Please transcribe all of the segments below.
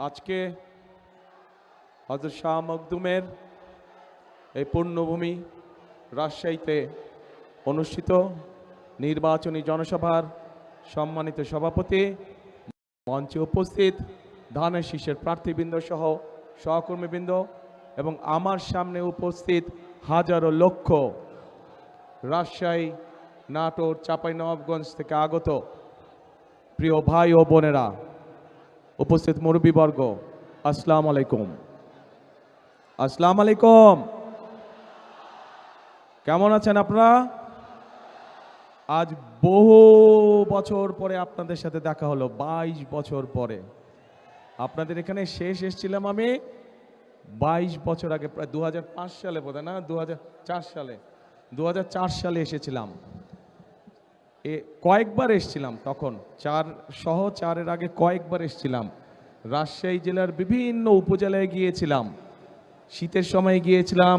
আজকে হযরত শাহ মখদুমের এই পূর্ণভূমি রাজশাহীতে অনুষ্ঠিত নির্বাচনী জনসভার সম্মানিত সভাপতি, মঞ্চে উপস্থিত ধানের শীষের প্রার্থীবৃন্দ সহ সহকর্মীবৃন্দ এবং আমার সামনে উপস্থিত হাজারো লক্ষ রাজশাহী, নাটোর, চাঁপাইনবাবগঞ্জ থেকে আগত প্রিয় ভাই ও বোনেরা, উপস্থিত মুরব্বীবর্গ, আসসালামু আলাইকুম। আসসালামু আলাইকুম। কেমন আছেন আপনারা? আজ বহু বছর পরে আপনাদের সাথে দেখা হলো, 22 বছর পরে। আপনাদের এখানে শেষ এসেছিলাম আমি 22 বছর আগে, প্রায় 2005 সালে বোধ হয়, না 2004 সালে এসেছিলাম। কয়েকবার এসেছিলাম, তখন 4 আগে কয়েকবার এসেছিলাম। রাজশাহী জেলার বিভিন্ন উপজেলায় গিয়েছিলাম, শীতের সময় গিয়েছিলাম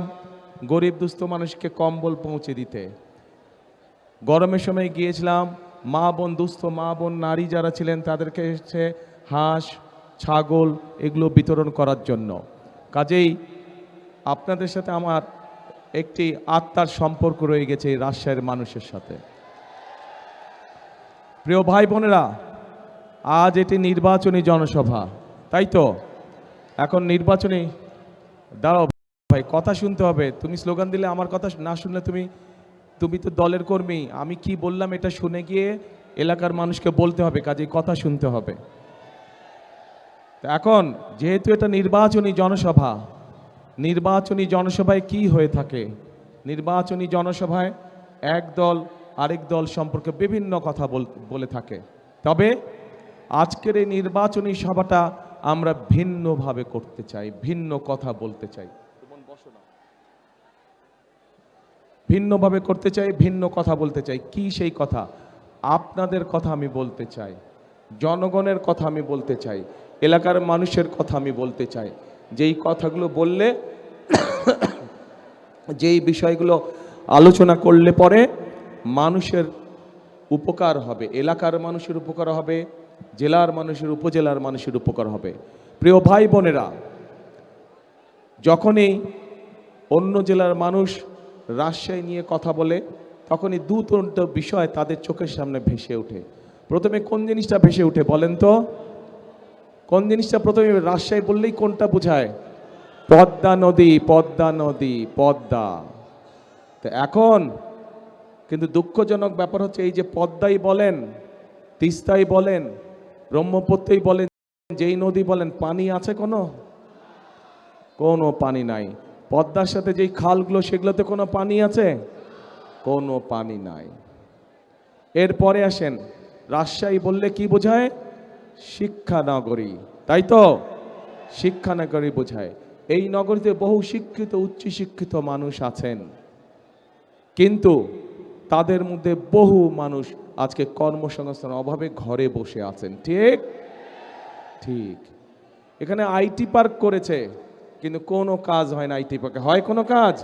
গরিব দুস্থ মানুষকে কম্বল পৌঁছে দিতে, গরমের সময় গিয়েছিলাম দুস্থ মা বোন নারী যারা ছিলেন তাদেরকে এসে হাঁস, ছাগল এগুলো বিতরণ করার জন্য। কাজেই আপনাদের সাথে আমার একটি আত্মার সম্পর্ক রয়ে গেছে এই রাজশাহীর মানুষের সাথে। প্রিয় ভাই বোনেরা, আজ এটি নির্বাচনী জনসভা, তাই তো? এখন নির্বাচনী, দাঁড়াও ভাই, কথা শুনতে হবে। তুমি স্লোগান দিলে আমার কথা না শুনলে তুমি তো দলের কর্মী, আমি কি বললাম এটা শুনে গিয়ে এলাকার মানুষকে বলতে হবে, কাজেই কথা শুনতে হবে। এখন যেহেতু এটা নির্বাচনী জনসভা, নির্বাচনী জনসভায় কি হয়ে থাকে? নির্বাচনী জনসভায় এক দল আরেক দল সম্পর্কে বিভিন্ন কথা বলে থাকে। তবে আজকের এই নির্বাচনী সভাটা আমরা ভিন্নভাবে করতে চাই, ভিন্ন কথা বলতে চাই, ভিন্নভাবে করতে চাই, ভিন্ন কথা বলতে চাই। কি সেই কথা? আপনাদের কথা আমি বলতে চাই, জনগণের কথা আমি বলতে চাই, এলাকার মানুষের কথা আমি বলতে চাই। যেই কথাগুলো বললে, যেই বিষয়গুলো আলোচনা করলে পরে মানুষের উপকার হবে, এলাকার মানুষের উপকার হবে, জেলার মানুষের, উপজেলার মানুষের উপকার হবে। প্রিয় ভাই বোনেরা, যখনই অন্য জেলার মানুষ রাজশাহী নিয়ে কথা বলে, তখনই দুটো বিষয় তাদের চোখের সামনে ভেসে ওঠে। প্রথমে কোন জিনিসটা ভেসে ওঠে বলেন তো? কোন জিনিসটা প্রথমে? রাজশাহী বললেই কোনটা বোঝায়? পদ্মা নদী, পদ্মা নদী, পদ্মা। তো এখন কিন্তু দুঃখজনক ব্যাপার হচ্ছে, এই যে পদ্মাই বলেন, তিস্তাই বলেন, ব্রহ্মপুত্রই বলেন, যেই নদী বলেন, পানি আছে কোনো পানি নাই। পদ্মার সাথে যেই খালগুলো, সেগুলোতে কোনো পানি আছে? কোনো পানি নাই। এরপরে আসেন, রাজশাহী বললে কি বোঝায়? শিক্ষানগরী, তাই তো? শিক্ষানগরী বোঝায়। এই নগরীতে বহু শিক্ষিত, উচ্চশিক্ষিত মানুষ আছেন, কিন্তু তাদের মধ্যে বহু মানুষ আজকে কর্মসংস্থানের অভাবে ঘরে বসে আছেন। ঠিক ঠিক। এখানে আইটি পার্ক করেছে, কিন্তু কোনো কাজ হয় না। আইটি পার্কে হয় কোনো কাজ?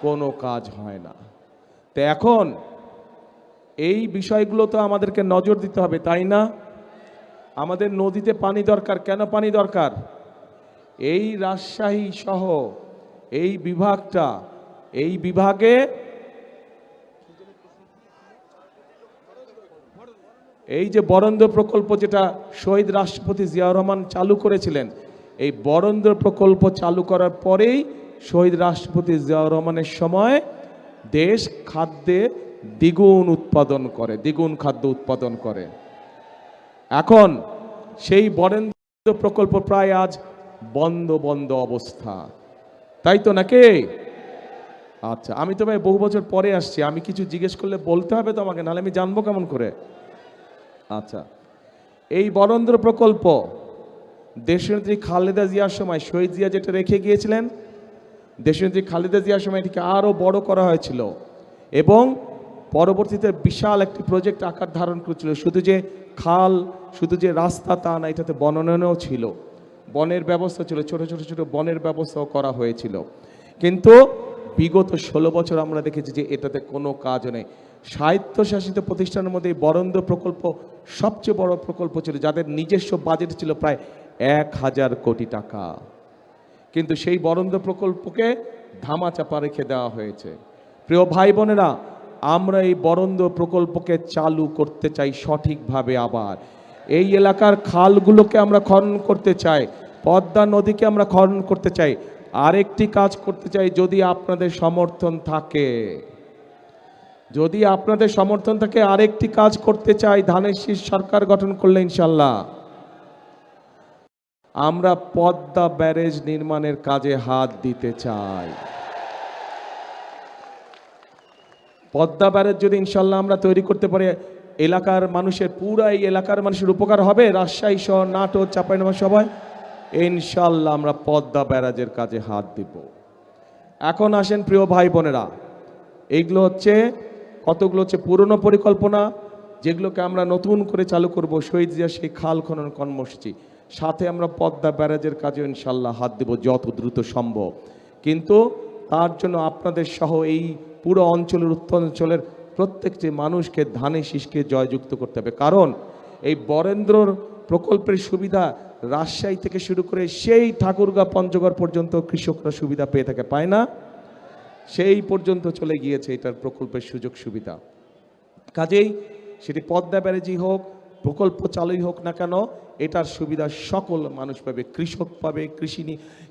কোনো কাজ হয় না। তো এখন এই বিষয়গুলো তো আমাদেরকে নজর দিতে হবে, তাই না? আমাদের নদীতে পানি দরকার। কেন পানি দরকার? এই রাজশাহী সহ এই বিভাগটা, এই বিভাগে এই যে বরেন্দ্র প্রকল্প, যেটা শহীদ রাষ্ট্রপতি জিয়াউর রহমান চালু করেছিলেন, এই বরেন্দ্র প্রকল্প চালু করার পরেই শহীদ রাষ্ট্রপতি জিয়াউর রহমানের সময় দেশ খাদ্যে দ্বিগুণ উৎপাদন করে, দ্বিগুণ খাদ্য উৎপাদন করে। এখন সেই বরেন্দ্র প্রকল্প প্রায় আজ বন্ধ অবস্থা, তাই তো নাকি? আচ্ছা, আমি তো ভাই বহু বছর পরে আসছি, আমি কিছু জিজ্ঞেস করলে বলতে হবে তো আমাকে, নাহলে আমি জানবো কেমন করে? আচ্ছা, এই বরেন্দ্র প্রকল্প দেশনেত্রী খালেদা জিয়ার সময়, শহীদ জিয়া যেটা রেখে গিয়েছিলেন, দেশনেত্রী খালেদা জিয়ার সময় এটিকে আরও বড় করা হয়েছিল এবং পরবর্তীতে বিশাল একটি প্রজেক্ট আকার ধারণ করেছিল। শুধু যে খাল, শুধু যে রাস্তা তা না, এটাতে বননোয়নও ছিল, বনের ব্যবস্থা ছিল, ছোট ছোট বনের ব্যবস্থাও করা হয়েছিল। কিন্তু বিগত 16 বছর আমরা দেখেছি যে এটাতে কোনো কাজ নেই। স্বায়ত্তশাসিত প্রতিষ্ঠানের মধ্যে বরেন্দ্র প্রকল্প সবচেয়ে বড় প্রকল্প ছিল, যাদের নিজস্ব বাজেট ছিল প্রায় 1000 কোটি টাকা, কিন্তু সেই বরেন্দ্র প্রকল্পকে ধামাচাপা রেখে দেওয়া হয়েছে। প্রিয় ভাই বোনেরা, আমরা এই বরেন্দ্র প্রকল্পকে চালু করতে চাই সঠিকভাবে। আবার এই এলাকার খালগুলোকে আমরা খনন করতে চাই, পদ্মা নদীকে আমরা খনন করতে চাই। আরেকটি কাজ করতে চাই, যদি আপনাদের সমর্থন থাকে, যদি আপনাদের সমর্থন থাকে, আরেকটি কাজ করতে চাই। ধানের শীষ সরকার গঠন করলে ইনশাল্লাহ আমরা পদ্মা ব্যারেজ নির্মাণের কাজে হাত দিতে চাই। পদ্মা ব্যারেজ যদি ইনশাল্লাহ আমরা তৈরি করতে পারি, এলাকার মানুষের, পুরো এই এলাকার মানুষের উপকার হবে। রাজশাহী শহর, নাটোর, চাঁপাইনবাবগঞ্জ সবাই ইনশাল্লাহ আমরা পদ্মা ব্যারাজের কাজে হাত দিব। এখন আসেন প্রিয় ভাই বোনেরা, এইগুলো হচ্ছে কতগুলো হচ্ছে পুরনো পরিকল্পনা, যেগুলোকে আমরা নতুন করে চালু করব। শহীদ জিয়া সেই খাল খনন কর্মসূচি, সাথে আমরা পদ্মা ব্যারাজের কাজে ইনশাল্লাহ হাত দেব যত দ্রুত সম্ভব। কিন্তু তার জন্য আপনাদের সহ এই পুরো অঞ্চলের, উত্তরাঞ্চলের প্রত্যেকটি মানুষকে ধানের শীষকে জয়যুক্ত করতে হবে। কারণ এই বরেন্দ্রর প্রকল্পের সুবিধা রাজশাহী থেকে শুরু করে সেই ঠাকুরগাঁ, পঞ্চগড় পর্যন্ত কৃষকরা সুবিধা পেয়ে থাকে, পায় না? সেই পর্যন্ত চলে গিয়েছে এটার প্রকল্পের সুযোগ সুবিধা। কাজেই সেটি পদ্মা ব্যারেজই হোক, প্রকল্প চালুই হোক না কেন, এটার সুবিধা সকল মানুষ পাবে। কৃষক পাবে,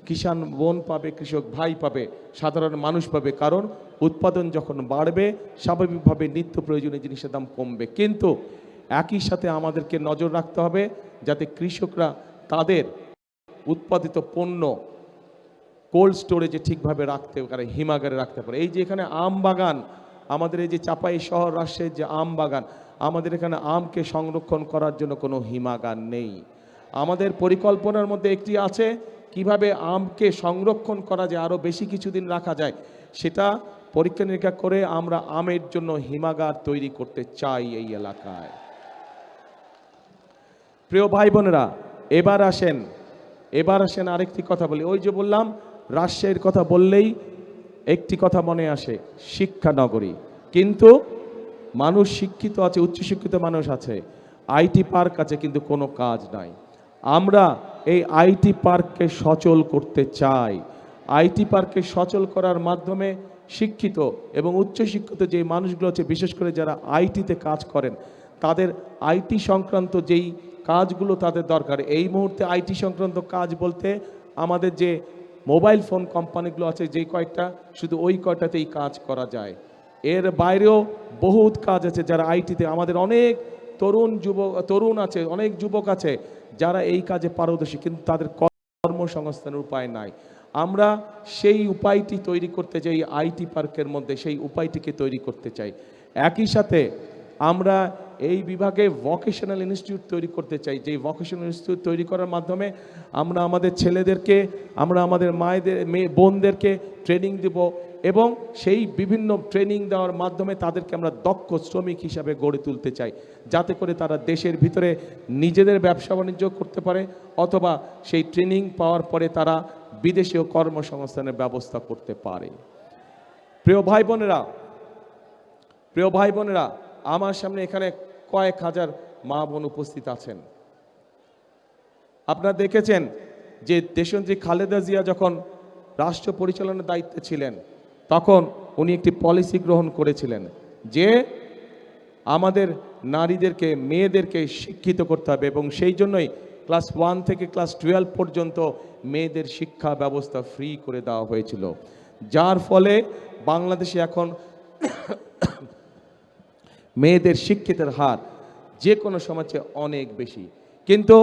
কিষাণ বোন পাবে, কৃষক ভাই পাবে, সাধারণ মানুষ পাবে। কারণ উৎপাদন যখন বাড়বে, স্বাভাবিকভাবে নিত্য প্রয়োজনীয় জিনিসের দাম কমবে। কিন্তু একই সাথে আমাদেরকে নজর রাখতে হবে যাতে কৃষকরা তাদের উৎপাদিত পণ্য কোল্ড স্টোরেজে ঠিকভাবে রাখতে পারে, হিমাগারে রাখতে পারে। এই যে এখানে আম বাগান, আমাদের এই যে চাপাই শহর রাজশাহীর যে আম বাগান, আমাদের এখানে আমকে সংরক্ষণ করার জন্য কোনো হিমাগার নেই। আমাদের পরিকল্পনার মধ্যে একটি আছে কিভাবে আমকে সংরক্ষণ করা যায়, আরও বেশি কিছুদিন রাখা যায়, সেটা পরীক্ষা নিরীক্ষা করে আমরা আমের জন্য হিমাগার তৈরি করতে চাই এই এলাকায়। প্রিয় ভাই বোনেরা, এবার আসেন আরেকটি কথা বলি। ওই যে বললাম, রাজশাহীর কথা বললেই একটি কথা মনে আসে, শিক্ষা নগরী। কিন্তু মানুষ শিক্ষিত আছে, উচ্চশিক্ষিত মানুষ আছে, আইটি পার্ক আছে, কিন্তু কোনো কাজ নাই। আমরা এই আইটি পার্ককে সচল করতে চাই। আইটি পার্ককে সচল করার মাধ্যমে শিক্ষিত এবং উচ্চশিক্ষিত যে মানুষগুলো আছে, বিশেষ করে যারা আইটিতে কাজ করেন, তাদের আইটি সংক্রান্ত যেই কাজগুলো তাদের দরকার, এই মুহূর্তে আইটি সংক্রান্ত কাজ বলতে আমাদের যে মোবাইল ফোন কোম্পানিগুলো আছে, যেই কয়েকটা, শুধু ওই কয়টাতেই কাজ করা যায়। এর বাইরেও বহুত কাজ আছে যারা আইটিতে, আমাদের অনেক তরুণ আছে, অনেক যুবক আছে যারা এই কাজে পারদর্শী, কিন্তু তাদের কর্মসংস্থানের উপায় নাই। আমরা সেই উপায়টি তৈরি করতে চাই, আইটি পার্কের মধ্যে সেই উপায়টিকে তৈরি করতে চাই। একই সাথে আমরা এই বিভাগে ভোকেশনাল ইনস্টিটিউট তৈরি করতে চাই। যেই ভোকেশনাল ইনস্টিটিউট তৈরি করার মাধ্যমে আমরা আমাদের ছেলেদেরকে, আমরা আমাদের বোনদেরকে ট্রেনিং দেব, এবং সেই বিভিন্ন ট্রেনিং দেওয়ার মাধ্যমে তাদেরকে আমরা দক্ষ শ্রমিক হিসাবে গড়ে তুলতে চাই, যাতে করে তারা দেশের ভিতরে নিজেদের ব্যবসা বাণিজ্য করতে পারে, অথবা সেই ট্রেনিং পাওয়ার পরে তারা বিদেশেও কর্মসংস্থানের ব্যবস্থা করতে পারে। প্রিয় ভাই বোনেরা, আমার সামনে এখানে কয়েক হাজার মা বোন উপস্থিত আছেন। আপনারা দেখেছেন যে দেশনেত্রী খালেদা জিয়া যখন রাষ্ট্র পরিচালনার দায়িত্বে ছিলেন, তখন উনি একটি পলিসি গ্রহণ করেছিলেন যে আমাদের নারীদেরকে, মেয়েদেরকে শিক্ষিত করতে হবে, এবং সেই জন্যই ক্লাস 1 থেকে ক্লাস 12 পর্যন্ত মেয়েদের শিক্ষা ব্যবস্থা ফ্রি করে দেওয়া হয়েছিল, যার ফলে বাংলাদেশে এখন মেয়েদের শিক্ষিতের হার যে কোনো সমাজে অনেক বেশি। কিন্তু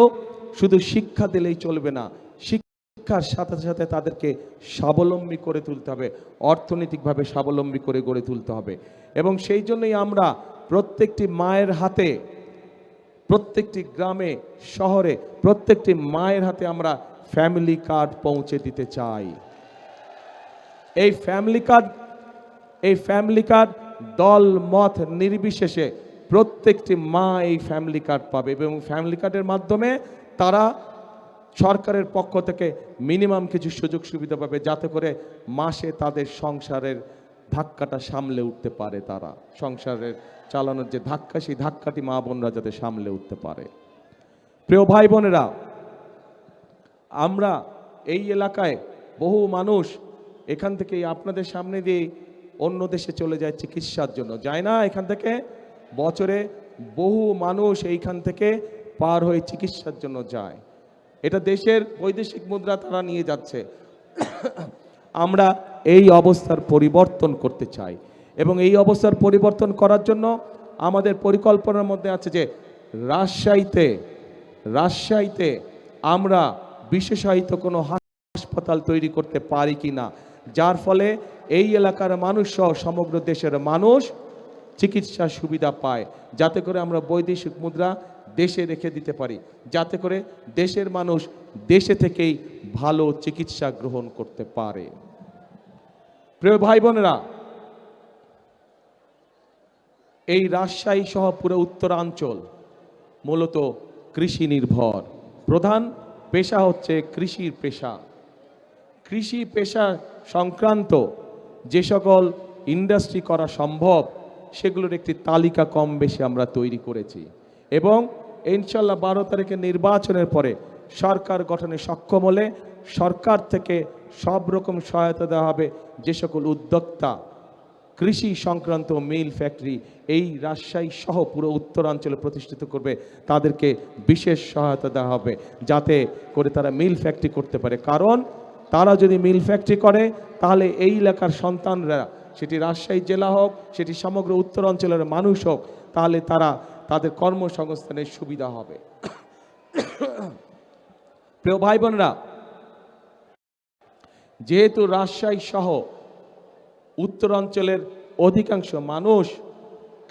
শুধু শিক্ষা দিলেই চলবে না, শিক্ষার সাথে সাথে তাদেরকে স্বাবলম্বী করে তুলতে হবে, অর্থনৈতিকভাবে স্বাবলম্বী করে গড়ে তুলতে হবে। এবং সেই জন্যই আমরা প্রত্যেকটি মায়ের হাতে, প্রত্যেকটি গ্রামে, শহরে প্রত্যেকটি মায়ের হাতে আমরা ফ্যামিলি কার্ড পৌঁছে দিতে চাই। এই ফ্যামিলি কার্ড দল মত নির্বিশেষে প্রত্যেকটি মা এই ফ্যামিলি কার্ড পাবে, এবং ফ্যামিলি কার্ডের মাধ্যমে তারা সরকারের পক্ষ থেকে মিনিমাম কিছু সুযোগ সুবিধা পাবে, যাতে করে মাসে তাদের সংসারের ধাক্কাটা সামলে উঠতে পারে। তারা সংসারের চালানোর যে ধাক্কা, সেই ধাক্কাটি মা বোনরা যাতে সামলে উঠতে পারে। প্রিয় ভাই বোনেরা, আমরা এই এলাকায় বহু মানুষ এখান থেকে আপনাদের সামনে দিয়ে অন্য দেশে চলে যায় চিকিৎসার জন্য, যায় না? এখান থেকে বছরে বহু মানুষ এইখান থেকে পার হয়ে চিকিৎসার জন্য যায়। এটা দেশের বৈদেশিক মুদ্রা তারা নিয়ে যাচ্ছে। আমরা এই অবস্থার পরিবর্তন করতে চাই এবং এই অবস্থার পরিবর্তন করার জন্য আমাদের পরিকল্পনার মধ্যে আছে যে রাজশাহীতে আমরা বিশেষায়িত কোনো হাসপাতাল তৈরি করতে পারি কি না, যার ফলে এই এলাকার মানুষ সহ সমগ্র দেশের মানুষ চিকিৎসা সুবিধা পায়, যাতে করে আমরা বৈদেশিক মুদ্রা দেশে রেখে দিতে পারি, যাতে করে দেশের মানুষ দেশে থেকেই ভালো চিকিৎসা গ্রহণ করতে পারে। প্রিয় ভাই বোনেরা, এই রাজশাহী সহ পুরো উত্তরাঞ্চল মূলত কৃষি নির্ভর। প্রধান পেশা হচ্ছে কৃষির পেশা। কৃষি পেশা সংক্রান্ত যে সকল ইন্ডাস্ট্রি করা সম্ভব সেগুলোর একটি তালিকা কম বেশি আমরা তৈরি করেছি এবং ইনশাল্লাহ 12 তারিখে নির্বাচনের পরে সরকার গঠনে সক্ষম হলে সরকার থেকে সব রকম সহায়তা দেওয়া হবে। যে সকল উদ্যোক্তা কৃষি সংক্রান্ত মিল ফ্যাক্টরি এই রাজশাহী সহ পুরো উত্তরাঞ্চলে প্রতিষ্ঠিত করবে, তাদেরকে বিশেষ সহায়তা দেওয়া হবে যাতে করে তারা মিল ফ্যাক্টরি করতে পারে। কারণ তারা যদি মিল ফ্যাক্টরি করে তাহলে এই এলাকার সন্তানরা, সেটি রাজশাহী জেলা হোক, সেটি সমগ্র উত্তরাঞ্চলের মানুষ হোক, তাহলে তারা তাদের কর্মসংস্থানের সুবিধা হবে। প্রিয় ভাই বোনেরা, যেহেতু রাজশাহী সহ উত্তরাঞ্চলের অধিকাংশ মানুষ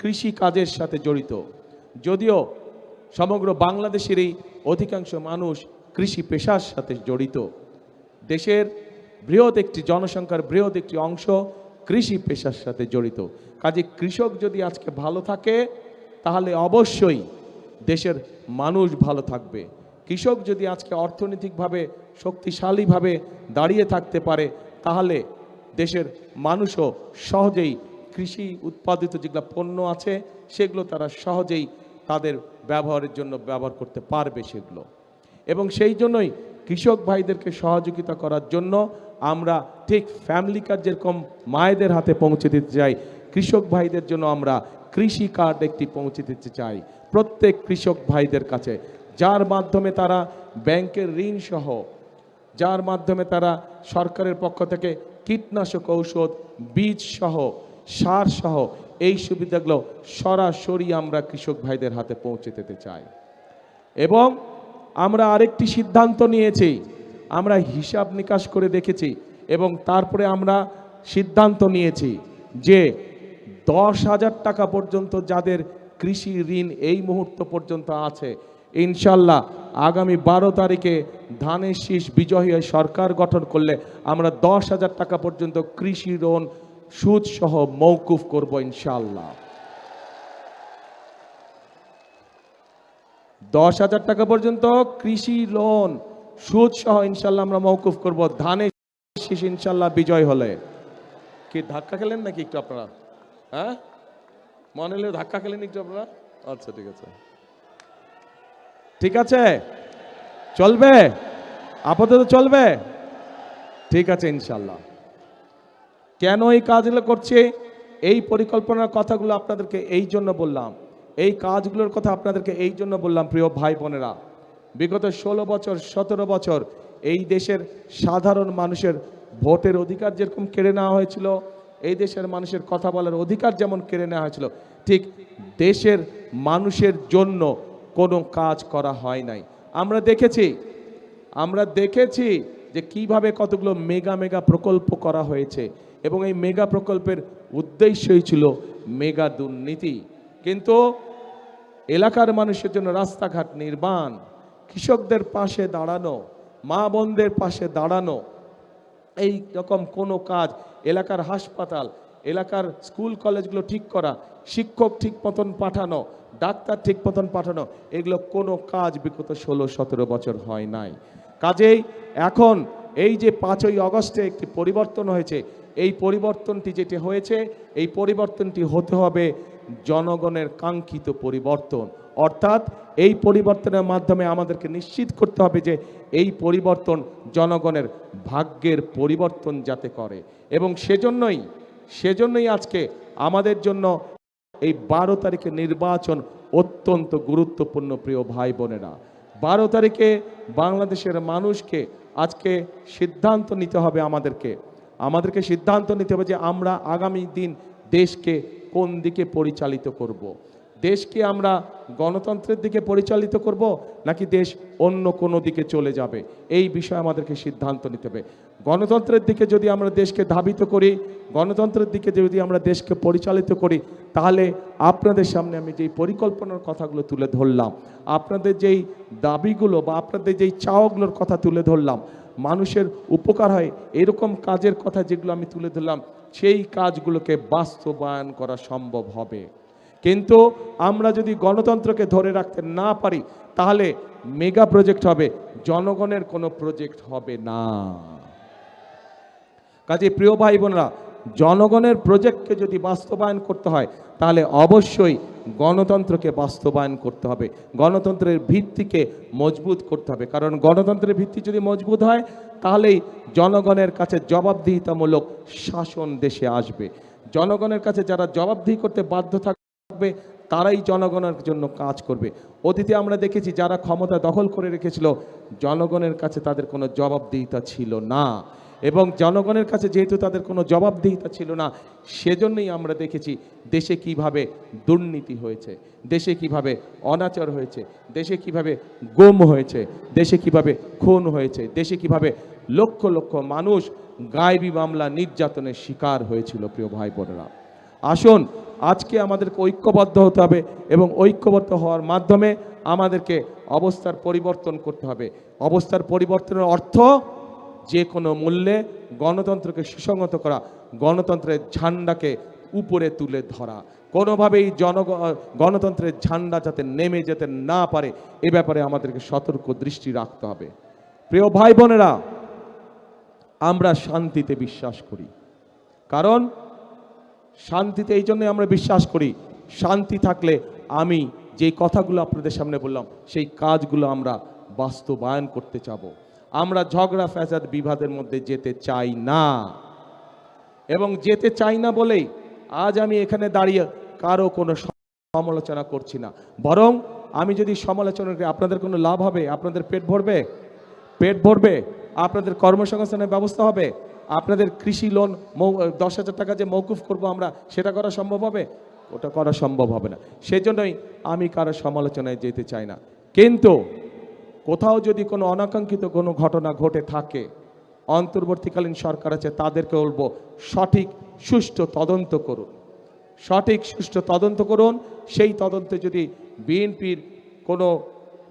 কৃষি কাজের সাথে জড়িত, যদিও সমগ্র বাংলাদেশেরই অধিকাংশ মানুষ কৃষি পেশার সাথে জড়িত, দেশের বৃহৎ একটি জনসংখ্যার বৃহৎ একটি অংশ কৃষি পেশার সাথে জড়িত। কাজে কৃষক যদি আজকে ভালো থাকে তাহলে অবশ্যই দেশের মানুষ ভালো থাকবে। কৃষক যদি আজকে অর্থনৈতিকভাবে শক্তিশালীভাবে দাঁড়িয়ে থাকতে পারে তাহলে দেশের মানুষও সহজেই কৃষি উৎপাদিত যেগুলো পণ্য আছে সেগুলো তারা সহজেই তাদের ব্যবহারের জন্য ব্যবহার করতে পারবে সেগুলো। এবং সেই জন্যই কৃষক ভাইদেরকে সহযোগিতা করার জন্য আমরা ঠিক ফ্যামিলি কার্ড যেরকম মায়েদের হাতে পৌঁছে দিতে চাই, কৃষক ভাইদের জন্য আমরা কৃষি কার্ড একটি পৌঁছে দিতে চাই প্রত্যেক কৃষক ভাইদের কাছে, যার মাধ্যমে তারা ব্যাংকের ঋণ সহ, যার মাধ্যমে তারা সরকারের পক্ষ থেকে কীটনাশক ঔষধ, বীজ সহ, সার সহ এই সুবিধাগুলো সরাসরি আমরা কৃষক ভাইদের হাতে পৌঁছে দিতে চাই। এবং আমরা আরেকটি সিদ্ধান্ত নিয়েছি, আমরা হিসাব নিকাশ করে দেখেছি এবং তারপরে আমরা সিদ্ধান্ত নিয়েছি যে 10,000 টাকা পর্যন্ত যাদের কৃষি ঋণ এই মুহূর্ত পর্যন্ত আছে, ইনশাল্লাহ আগামী 12 তারিখে ধানের শীষ বিজয়ী হয়ে সরকার গঠন করলে আমরা 10,000 টাকা পর্যন্ত কৃষি ঋণ সুদ সহ মওকুফ করব ইনশাল্লাহ। 10,000 টাকা পর্যন্ত কৃষি লোন সুদ সহ ইনশাল্লাহ আমরা মওকুফ করব ধানের শীষ ইনশাল্লাহ বিজয় হলে। কি ধাক্কা খেলেন নাকি একটু আপনারা? হ্যাঁ, মনে হলে ধাক্কা খেলেন একটু আপনারা? আচ্ছা, ঠিক আছে, ঠিক আছে, চলবে, আপাতত চলবে, ঠিক আছে ইনশাল্লাহ। কেন এই কাজগুলো করছে, এই পরিকল্পনার কথাগুলো আপনাদেরকে এই জন্য বললাম, এই কাজগুলোর কথা আপনাদেরকে এই জন্য বললাম। প্রিয় ভাই বোনেরা, বিগত 16 বছর 17 বছর এই দেশের সাধারণ মানুষের ভোটের অধিকার যেরকম কেড়ে নেওয়া হয়েছিল, এই দেশের মানুষের কথা বলার অধিকার যেমন কেড়ে নেওয়া হয়েছিল, ঠিক দেশের মানুষের জন্য কোনো কাজ করা হয় নাই। আমরা দেখেছি যে কিভাবে কতগুলো মেগা প্রকল্প করা হয়েছে এবং এই মেগা প্রকল্পের উদ্দেশ্যই ছিল মেগা দুর্নীতি। কিন্তু এলাকার মানুষের জন্য রাস্তাঘাট নির্মাণ, কৃষকদের পাশে দাঁড়ানো, মা বোনদের পাশে দাঁড়ানো, এই রকম কোনো কাজ, এলাকার হাসপাতাল, এলাকার স্কুল কলেজগুলো ঠিক করা, শিক্ষক ঠিক মতন পাঠানো, ডাক্তার ঠিক মতন পাঠানো, এগুলো কোনো কাজ বিগত 16-17 বছর হয় নাই। কাজেই এখন এই যে 5ই আগস্টে একটি পরিবর্তন হয়েছে, এই পরিবর্তনটি যেটি হয়েছে, এই পরিবর্তনটি হতে হবে জনগণের কাঙ্ক্ষিত পরিবর্তন, অর্থাৎ এই পরিবর্তনের মাধ্যমে আমাদেরকে নিশ্চিত করতে হবে যে এই পরিবর্তন জনগণের ভাগ্যের পরিবর্তন যাতে করে। এবং সেজন্যই আজকে আমাদের জন্য এই 12 তারিখে নির্বাচন অত্যন্ত গুরুত্বপূর্ণ। প্রিয় ভাই বোনেরা, 12 তারিখে বাংলাদেশের মানুষকে আজকে সিদ্ধান্ত নিতে হবে, আমাদেরকে সিদ্ধান্ত নিতে হবে যে আমরা আগামী দিন দেশকে কোন দিকে পরিচালিত করব। দেশকে আমরা গণতন্ত্রের দিকে পরিচালিত করব নাকি দেশ অন্য কোনো দিকে চলে যাবে, এই বিষয়ে আমাদেরকে সিদ্ধান্ত নিতে হবে। গণতন্ত্রের দিকে যদি আমরা দেশকে ধাবিত করি, গণতন্ত্রের দিকে যদি আমরা দেশকে পরিচালিত করি, তাহলে আপনাদের সামনে আমি যেই পরিকল্পনার কথাগুলো তুলে ধরলাম, আপনাদের যেই দাবিগুলো বা আপনাদের যেই চাওয়াগুলোর কথা তুলে ধরলাম, মানুষের উপকার হয় এরকম কাজের কথা যেগুলো আমি তুলে ধরলাম, সেই কাজগুলোকে বাস্তবায়ন করা সম্ভব হবে। কিন্তু আমরা যদি গণতন্ত্রকে ধরে রাখতে না পারি, তাহলে মেগা প্রজেক্ট হবে, জনগণের কোনো প্রজেক্ট হবে না। কাজে প্রিয় ভাই বোনেরা, জনগণের প্রজেক্টকে যদি বাস্তবায়ন করতে হয়, তাহলে অবশ্যই গণতন্ত্রকে বাস্তবায়ন করতে হবে, গণতন্ত্রের ভিত্তিকে মজবুত করতে হবে। কারণ গণতন্ত্রের ভিত্তি যদি মজবুত হয়, তাহলেই জনগণের কাছে জবাবদিহিতামূলক শাসন দেশে আসবে। জনগণের কাছে যারা জবাবদিহি করতে বাধ্য থাকবে, তারাই জনগণের জন্য কাজ করবে। অতীতে আমরা দেখেছি যারা ক্ষমতা দখল করে রেখেছিল, জনগণের কাছে তাদের কোনো জবাবদিহিতা ছিল না। এবং জনগণের কাছে যেহেতু তাদের কোনো জবাবদিহিতা ছিল না, সেজন্যই আমরা দেখেছি দেশে কিভাবে দুর্নীতি হয়েছে, দেশে কিভাবে অনাচার হয়েছে, দেশে কিভাবে গুম হয়েছে, দেশে কিভাবে খুন হয়েছে, দেশে কিভাবে লক্ষ লক্ষ মানুষ গায়েবী মামলা নির্যাতনের শিকার হয়েছিল। প্রিয় ভাই বোনেরা, আসুন আজকে আমাদেরকে ঐক্যবদ্ধ হতে হবে এবং ঐক্যবদ্ধ হওয়ার মাধ্যমে আমাদেরকে অবস্থার পরিবর্তন করতে হবে। অবস্থার পরিবর্তনের অর্থ যে কোনো মূল্যে গণতন্ত্রকে সুসংহত করা, গণতন্ত্রের ঝান্ডাকে উপরে তুলে ধরা, কোনোভাবেই গণতন্ত্রের ঝান্ডা যাতে নেমে যেতে না পারে, এ ব্যাপারে আমাদেরকে সতর্ক দৃষ্টি রাখতে হবে। প্রিয় ভাই বোনেরা, আমরা শান্তিতে বিশ্বাস করি। কারণ শান্তিতে এই জন্যই আমরা বিশ্বাস করি, শান্তি থাকলে আমি যেই কথাগুলো আপনাদের সামনে বললাম, সেই কাজগুলো আমরা বাস্তবায়ন করতে চাবো। আমরা ঝগড়া ফ্যাসাদ বিবাদের মধ্যে যেতে চাই না, এবং যেতে চাই না বলেই আজ আমি এখানে দাঁড়িয়ে কারো কোনো সমালোচনা করছি না। বরং আমি যদি সমালোচনা করি, আপনাদের কোনো লাভ হবে? আপনাদের পেট ভরবে? আপনাদের কর্মসংস্থানের ব্যবস্থা হবে? আপনাদের কৃষি লোন 10,000 টাকা যে মৌকুফ করব আমরা, সেটা করা সম্ভব হবে? ওটা করা সম্ভব হবে না। সেজন্যই আমি কারো সমালোচনায় যেতে চাই না। কিন্তু কোথাও যদি কোনো অনাকাঙ্ক্ষিত কোনো ঘটনা ঘটে থাকে, অন্তর্বর্তীকালীন সরকার আছে, তাদেরকে বলবো সঠিক সুষ্ঠু তদন্ত করুন, সঠিক সুষ্ঠু তদন্ত করুন। সেই তদন্তে যদি বিএনপির কোনো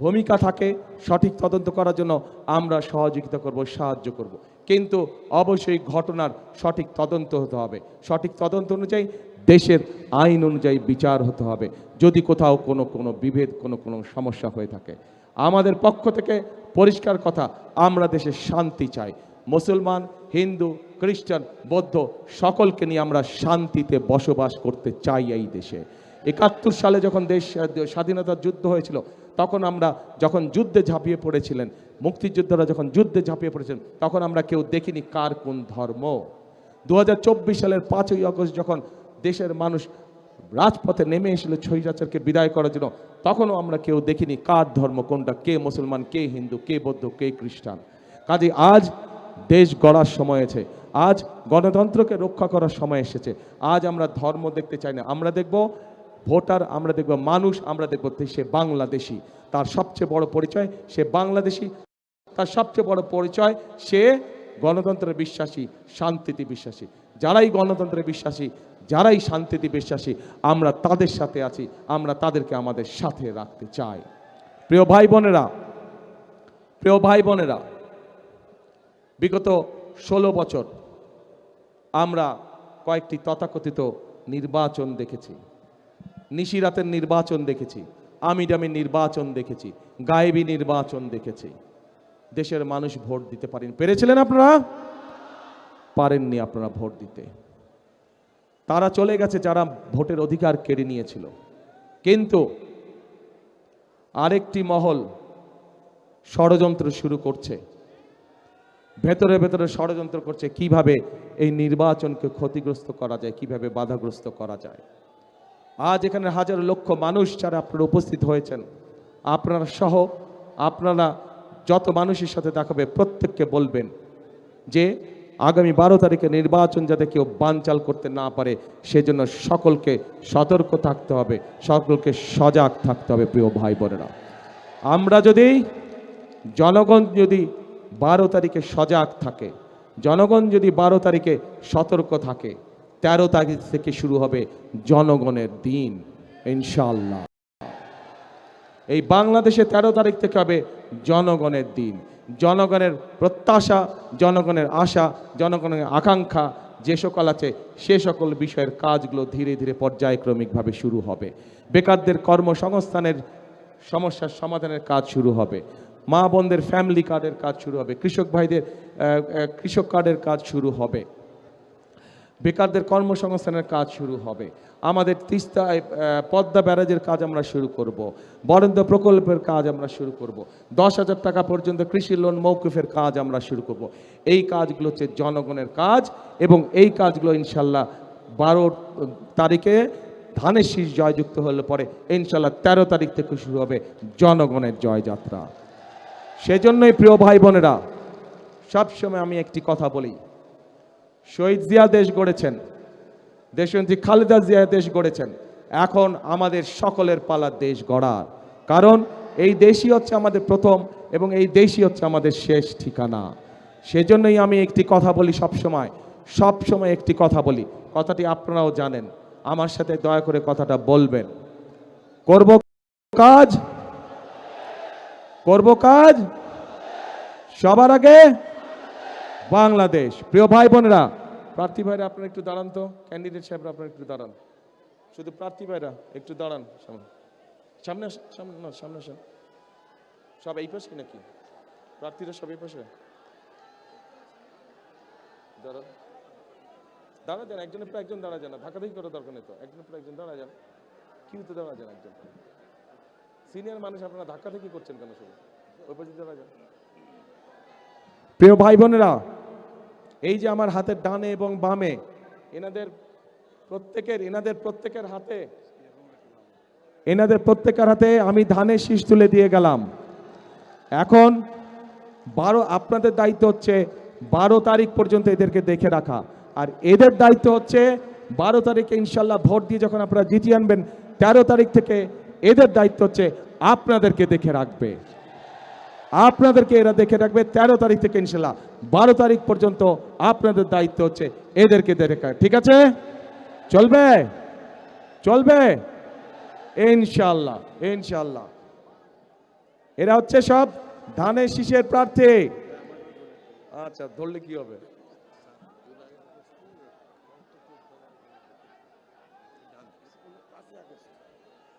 ভূমিকা থাকে, সঠিক তদন্ত করার জন্য আমরা সহযোগিতা করব, সাহায্য করব। কিন্তু অবশ্যই ঘটনার সঠিক তদন্ত হতে হবে, সঠিক তদন্ত অনুযায়ী দেশের আইন অনুযায়ী বিচার হতে হবে। যদি কোথাও কোনো বিভেদ, কোনো সমস্যা হয়ে থাকে, আমাদের পক্ষ থেকে পরিষ্কার কথা, আমরা দেশে শান্তি চাই। মুসলমান, হিন্দু, খ্রিস্টান, বৌদ্ধ সকলকে নিয়ে আমরা শান্তিতে বসবাস করতে চাই এই দেশে। 71 সালে যখন দেশ স্বাধীনতার যুদ্ধ হয়েছিল, তখন আমরা যখন যুদ্ধে ঝাঁপিয়ে পড়েছিলেন, মুক্তিযোদ্ধারা যখন যুদ্ধে ঝাঁপিয়ে পড়েছিলেন, তখন আমরা কেউ দেখিনি কার কোন ধর্ম। 2024 সালের 5ই আগস্ট যখন দেশের মানুষ রাজপথে নেমে এসেছিল স্বৈরাচারকে বিদায় করার জন্য, তখনও আমরা কেউ দেখিনি কার ধর্ম কোনটা, কে মুসলমান, কে হিন্দু, কে বৌদ্ধ, কে খ্রিস্টান। কাজে আজ দেশ গড়ার সময় আছে, আজ গণতন্ত্রকে রক্ষা করার সময় এসেছে। আজ আমরা ধর্ম দেখতে চাই না, আমরা দেখব ভোটার, আমরা দেখব মানুষ, আমরা দেখব সে বাংলাদেশি। তার সবচেয়ে বড় পরিচয় সে বাংলাদেশি, তার সবচেয়ে বড় পরিচয় সে গণতন্ত্রে বিশ্বাসী, শান্তিতে বিশ্বাসী। যারাই গণতন্ত্রে বিশ্বাসী, যারাই শান্তিতে বিশ্বাসী, আমরা তাদের সাথে আছি, আমরা তাদেরকে আমাদের সাথে রাখতে চাই। প্রিয় ভাই বোনেরা, বিগত 16 বছর আমরা কয়েকটি তথাকথিত নির্বাচন দেখেছি, নিশিরাতের নির্বাচন দেখেছি, আমিডামি নির্বাচন দেখেছি, গায়েবী নির্বাচন দেখেছি। দেশের মানুষ ভোট দিতে পেরেছিলেন আপনারা? পারেননি আপনারা ভোট দিতে। তারা চলে গেছে যারা ভোটের অধিকার কেড়ে নিয়েছিল। কিন্তু আরেকটি মহল ষড়যন্ত্র শুরু করছে, ভেতরে ভেতরে ষড়যন্ত্র করছে কিভাবে এই নির্বাচনকে ক্ষতিগ্রস্ত করা যায়, কিভাবে বাধাগ্রস্ত করা যায়। আজ এখানে হাজার লক্ষ মানুষ যারা আপনারা উপস্থিত হয়েছেন, আপনারা সহ আপনারা যত মানুষের সাথে দেখাবে প্রত্যেককে বলবেন যে আগামী 12 তারিখে নির্বাচন যাতে কেউ বানচাল করতে না পারে সেজন্য সকলকে সতর্ক থাকতে হবে, সকলকে সজাগ থাকতে হবে। প্রিয় ভাই বোনেরা, আমরা যদি জনগণ যদি 12 তারিখে সজাগ থাকে, জনগণ যদি 12 তারিখে সতর্ক থাকে, 13 তারিখ থেকে শুরু হবে জনগণের দিন ইনশাআল্লাহ। এই বাংলাদেশে 13 তারিখ থেকে হবে জনগণের দিন। জনগণের প্রত্যাশা, জনগণের আশা, জনগণের আকাঙ্ক্ষা যে সকল আছে সে সকল বিষয়ের কাজগুলো ধীরে ধীরে পর্যায়ক্রমিকভাবে শুরু হবে। বেকারদের কর্মসংস্থানের সমস্যার সমাধানের কাজ শুরু হবে, মা বোনদের ফ্যামিলি কার্ডের কাজ শুরু হবে, কৃষক ভাইদের কৃষক কার্ডের কাজ শুরু হবে, বেকারদের কর্মসংস্থানের কাজ শুরু হবে, আমাদের তিস্তা পদ্মা ব্যারাজের কাজ আমরা শুরু করব, বরেন্দ্র প্রকল্পের কাজ আমরা শুরু করব, 10,000 টাকা পর্যন্ত কৃষি লোন মৌকুফের কাজ আমরা শুরু করব। এই কাজগুলো হচ্ছে জনগণের কাজ এবং এই কাজগুলো ইনশাল্লাহ 12 তারিখে ধানের শীষ জয়যুক্ত হলে পরে ইনশাল্লাহ 13 তারিখ থেকে শুরু হবে জনগণের জয়যাত্রা। সেজন্যই প্রিয় ভাই বোনেরা, সবসময় আমি একটি কথা বলি, শহীদ জিয়া দেশ গড়েছেন, দেশনেত্রী খালেদা জিয়া দেশ গড়েছেন, এখন আমাদের সকলের পালা দেশ গড়ার। কারণ এই দেশই হচ্ছে আমাদের প্রথম এবং এই দেশই হচ্ছে আমাদের শেষ ঠিকানা। সেজন্যই আমি একটি কথা বলি, সবসময় একটি কথা বলি, কথাটি আপনারাও জানেন, আমার সাথে দয়া করে কথাটা বলবেন। করব কাজ সবার আগে বাংলাদেশ। প্রিয় ভাই বোনেরা, প্রার্থী ভাইরা আপনারা একটু দাঁড়ান তো, ক্যান্ডিডেট সাহেবরা আপনারা একটু দাঁড়ান, শুধু প্রার্থী ভাইরা একটু দাঁড়ান, সামনে সামনে আসেন। সব এই পাশে নাকি প্রার্থীরা সব এই পাশে? দাঁড়ান, দাঁড়া যান, একজনের পর একজন দাঁড়া যান, ধাক্কাধাক্কি করার দরকার নেই তো, একজনের পর একজন দাঁড়া যান, কিউতে দাঁড়া যান, একজন সিনিয়র মানুষ, আপনারা ধাক্কাধাক্কি করছেন কেন? শুধু ওই পাশে দাঁড়া যান। প্রিয় ভাই বোনেরা, এই যে আমার হাতের ডানে এবং বামে এনাদের প্রত্যেকের হাতে আমি ধানের শীষ তুলে দিয়ে গেলাম। এখন আপনাদের দায়িত্ব হচ্ছে 12 তারিখ পর্যন্ত এদেরকে দেখে রাখা, আর এদের দায়িত্ব হচ্ছে 12 তারিখে ইনশাল্লাহ ভোট দিয়ে যখন আপনারা জিতিয়ে আনবেন, 13 তারিখ থেকে এদের দায়িত্ব হচ্ছে আপনাদেরকে দেখে রাখবে, আপনাদেরকে এরা দেখে রাখবে। 13 তারিখ থেকে ইনশাল্লাহ 12 তারিখ পর্যন্ত আপনাদের দায়িত্ব হচ্ছে এদেরকে দেখে। ঠিক আছে? চলবে ইনশাল্লাহ। এরা হচ্ছে সব ধানের শীষের প্রার্থী। আচ্ছা, ধরলে কি হবে?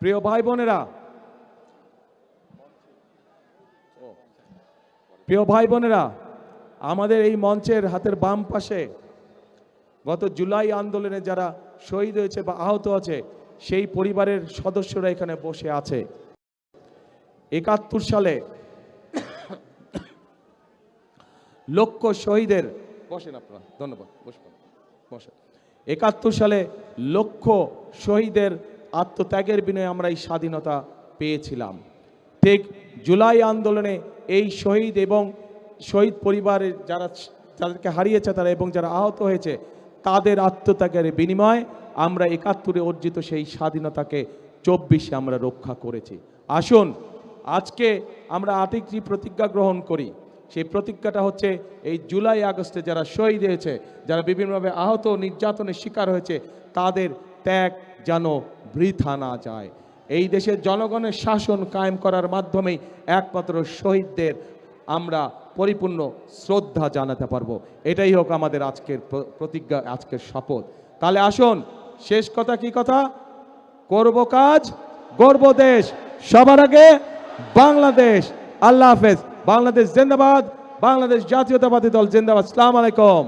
প্রিয় ভাই বোনেরা, আমাদের এই মঞ্চের হাতের বাম পাশে গত জুলাই আন্দোলনে যারা শহীদ হয়েছে বা আহত আছে সেই পরিবারের সদস্যরা এখানে বসে আছে। 71 সালে লক্ষ শহীদের, বসেন আপনারা, ধন্যবাদ, বসেন। 71 সালে লক্ষ শহীদের আত্মত্যাগের বিনিময়ে আমরা এই স্বাধীনতা পেয়েছিলাম। ঠিক জুলাই আন্দোলনে এই শহীদ এবং শহীদ পরিবারের যাদেরকে হারিয়েছে তারা এবং যারা আহত হয়েছে তাদের আত্মত্যাগের বিনিময়ে আমরা 71-এ অর্জিত সেই স্বাধীনতাকে 24-এ আমরা রক্ষা করেছি। আসুন আজকে আমরা আরেকটি প্রতিজ্ঞা গ্রহণ করি। সেই প্রতিজ্ঞাটা হচ্ছে এই জুলাই আগস্টে যারা শহীদ হয়েছে, যারা বিভিন্নভাবে আহত নির্যাতনের শিকার হয়েছে, তাদের ত্যাগ যেন বৃথা না যায়। এই দেশের জনগণের শাসন কায়েম করার মাধ্যমেই একমাত্র শহীদদের আমরা পরিপূর্ণ শ্রদ্ধা জানাতে পারবো। এটাই হোক আমাদের আজকের প্রতিজ্ঞা, আজকের শপথ। তাহলে আসুন, শেষ কথা কি কথা? করব কাজ, গর্ব দেশ, সবার আগে বাংলাদেশ। আল্লাহ হাফেজ। বাংলাদেশ জিন্দাবাদ, বাংলাদেশ জাতীয়তাবাদী দল জিন্দাবাদ। আসসালামু আলাইকুম।